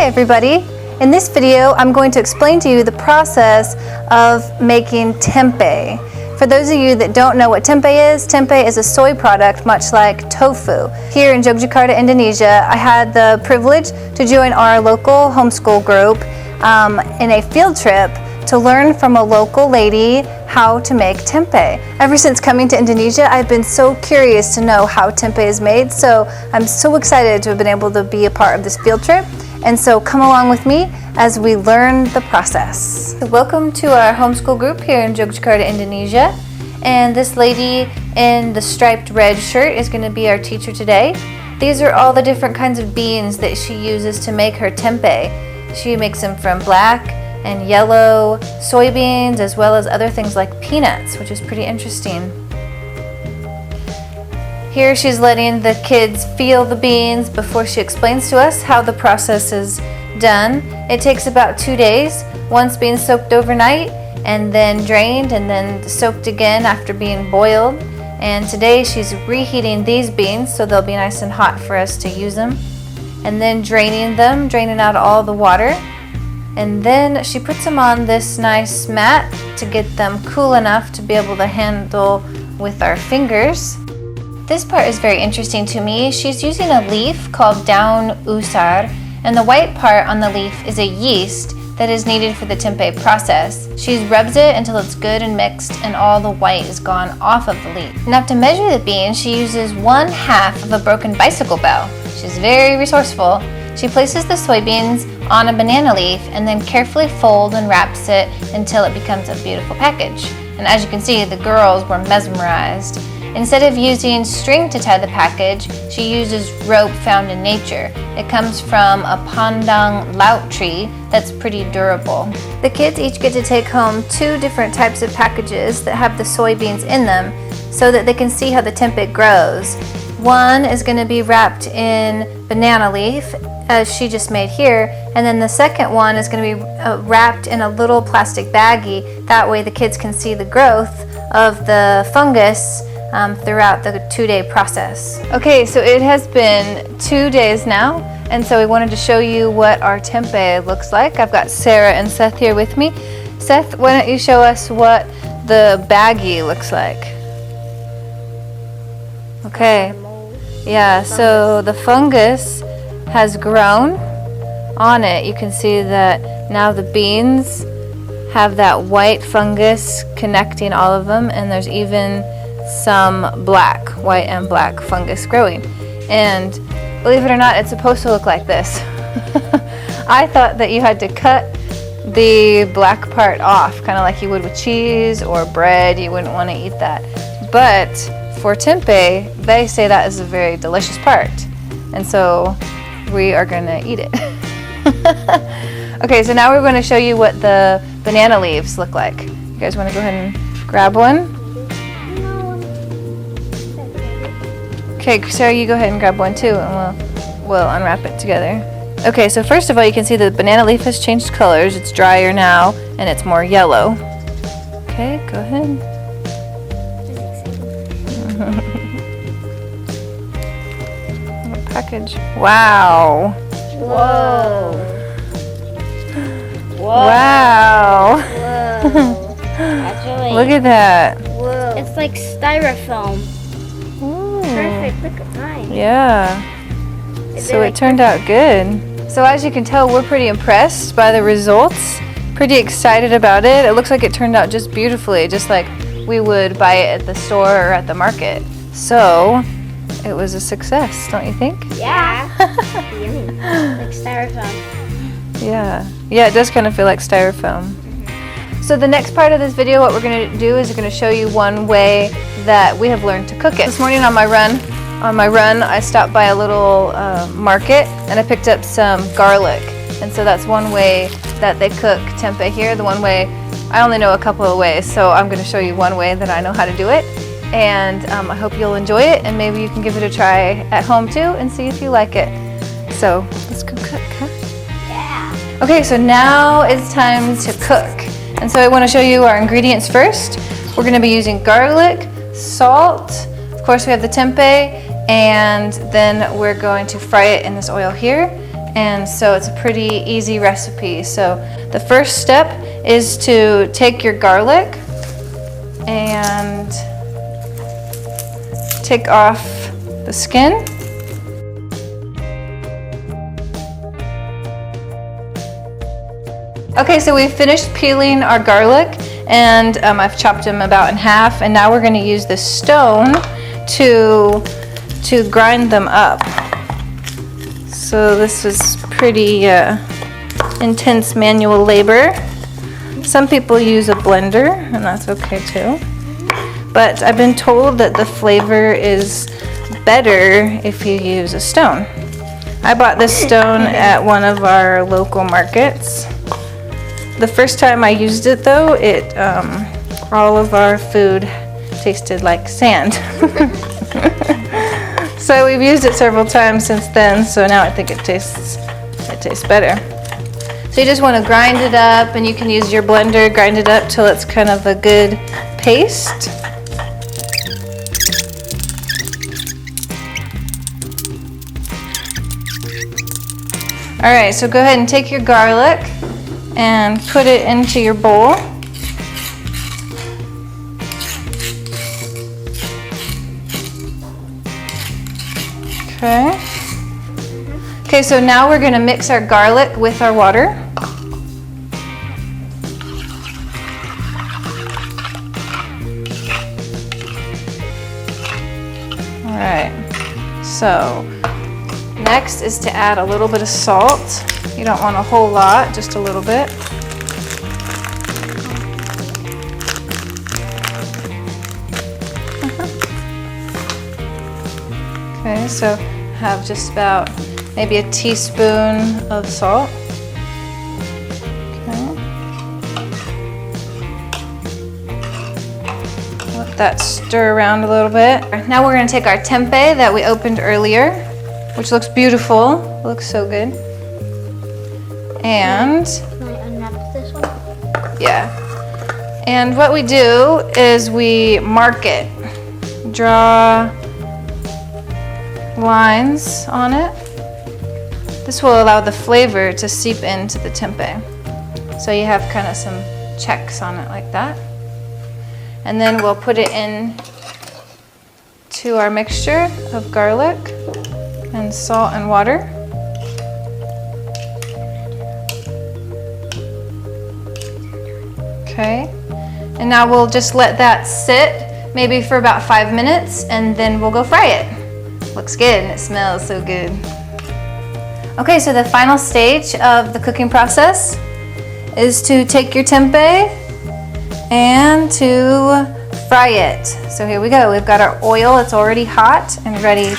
Hi everybody! In this video I'm going to explain to you the process of making tempeh. For those of you that don't know what tempeh is a soy product much like tofu. Here in Yogyakarta, Indonesia, I had the privilege to join our local homeschool group in a field trip to learn from a local lady how to make tempeh. Ever since coming to Indonesia, I've been so curious to know how tempeh is made, so I'm so excited to have been able to be a part of this field trip. And so come along with me as we learn the process. Welcome to our homeschool group here in Yogyakarta, Indonesia. And this lady in the striped red shirt is going to be our teacher today. These are all the different kinds of beans that she uses to make her tempeh. She makes them from black and yellow soybeans, as well as other things like peanuts, which is pretty interesting. Here she's letting the kids feel the beans before she explains to us how the process is done. It takes about 2 days, once being soaked overnight and then drained and then soaked again after being boiled. And today she's reheating these beans so they'll be nice and hot for us to use them. And then draining out all the water. And then she puts them on this nice mat to get them cool enough to be able to handle with our fingers. This part is very interesting to me. She's using a leaf called daun usar, and the white part on the leaf is a yeast that is needed for the tempeh process. She rubs it until it's good and mixed and all the white is gone off of the leaf. Now to measure the beans, she uses 1/2 of a broken bicycle bell. She's very resourceful. She places the soybeans on a banana leaf and then carefully folds and wraps it until it becomes a beautiful package. And as you can see, the girls were mesmerized. Instead of using string to tie the package, she uses rope found in nature. It comes from a pandang laut tree that's pretty durable. The kids each get to take home 2 different types of packages that have the soybeans in them so that they can see how the tempeh grows. One is going to be wrapped in banana leaf, as she just made here, and then the second one is going to be wrapped in a little plastic baggie. That way the kids can see the growth of the fungus throughout the 2-day process. Okay, so it has been 2 days now, and so we wanted to show you what our tempeh looks like. I've got Sarah and Seth here with me. Seth, why don't you show us what the baggie looks like? Okay, yeah, so the fungus has grown on it. You can see that now the beans have that white fungus connecting all of them, and there's even some white and black fungus growing. And believe it or not, it's supposed to look like this. I thought that you had to cut the black part off, kind of like you would with cheese or bread. You wouldn't want to eat that. But for tempeh, they say that is a very delicious part. And so we are going to eat it. Okay, so now we're going to show you what the banana leaves look like. You guys want to go ahead and grab one? Okay, Sarah, you go ahead and grab one too, and we'll unwrap it together. Okay, so first of all, you can see the banana leaf has changed colors. It's drier now, and it's more yellow. Okay, go ahead. Package. Wow. Whoa. Whoa. Wow. Whoa. Actually, Look at that. whoa. It's like styrofoam. Ooh. Perfect. Look at mine. Yeah. So it turned out good. So as you can tell, we're pretty impressed by the results. Pretty excited about it. It looks like it turned out just beautifully, just like we would buy it at the store or at the market. So it was a success, don't you think? Yeah. Yummy. Like styrofoam. Yeah. Yeah, it does kind of feel like styrofoam. So the next part of this video, what we're going to do is we're going to show you one way that we have learned to cook it. This morning on my run, I stopped by a little market and I picked up some garlic. And so that's one way that they cook tempeh here. The one way, I only know a couple of ways, so I'm going to show you one way that I know how to do it. And I hope you'll enjoy it, and maybe you can give it a try at home too and see if you like it. So let's go cook, huh? Yeah. Okay, so now it's time to cook. And so I want to show you our ingredients first. We're going to be using garlic, salt, of course we have the tempeh, and then we're going to fry it in this oil here. And so it's a pretty easy recipe. So the first step is to take your garlic and take off the skin. Okay, so we've finished peeling our garlic, and I've chopped them about in half, and now we're going to use the stone to grind them up. So this is pretty intense manual labor. Some people use a blender, and that's okay too. But I've been told that the flavor is better if you use a stone. I bought this stone at one of our local markets. The first time I used it though, all of our food tasted like sand. So we've used it several times since then, so now I think it tastes better. So you just want to grind it up, and you can use your blender, grind it up till it's kind of a good paste. Alright, so go ahead and take your garlic and put it into your bowl. Okay, so now we're going to mix our garlic with our water. Alright, so next is to add a little bit of salt. You don't want a whole lot, just a little bit. Okay, so have just about maybe a teaspoon of salt. Okay. Let that stir around a little bit. Now we're going to take our tempeh that we opened earlier, which looks beautiful. It looks so good. And Can I unwrap this one? yeah. And what we do is we mark it. Draw lines on it. This will allow the flavor to seep into the tempeh. So you have kind of some checks on it like that. And then we'll put it in to our mixture of garlic and salt and water. Okay. And now we'll just let that sit maybe for about 5 minutes, and then we'll go fry it. Looks good and it smells so good. Okay, so the final stage of the cooking process is to take your tempeh and to fry it. So here we go. We've got our oil. It's already hot and ready.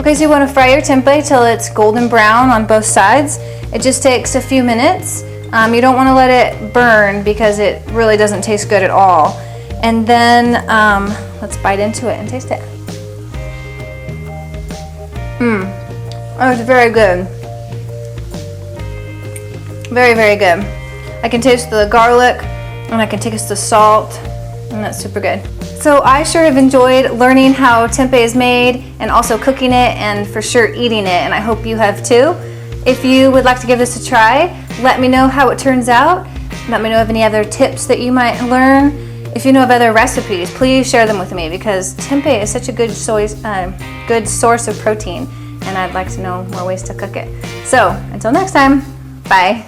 Okay, so you want to fry your tempeh till it's golden brown on both sides. It just takes a few minutes. You don't want to let it burn because it really doesn't taste good at all. And then let's bite into it and taste it. Oh, it's very good. Very, very good. I can taste the garlic and I can taste the salt, and that's super good. So I sure have enjoyed learning how tempeh is made and also cooking it, and for sure eating it, and I hope you have too. If you would like to give this a try, let me know how it turns out. Let me know of any other tips that you might learn. If you know of other recipes, please share them with me, because tempeh is such a good source of protein, and I'd like to know more ways to cook it. So until next time, bye.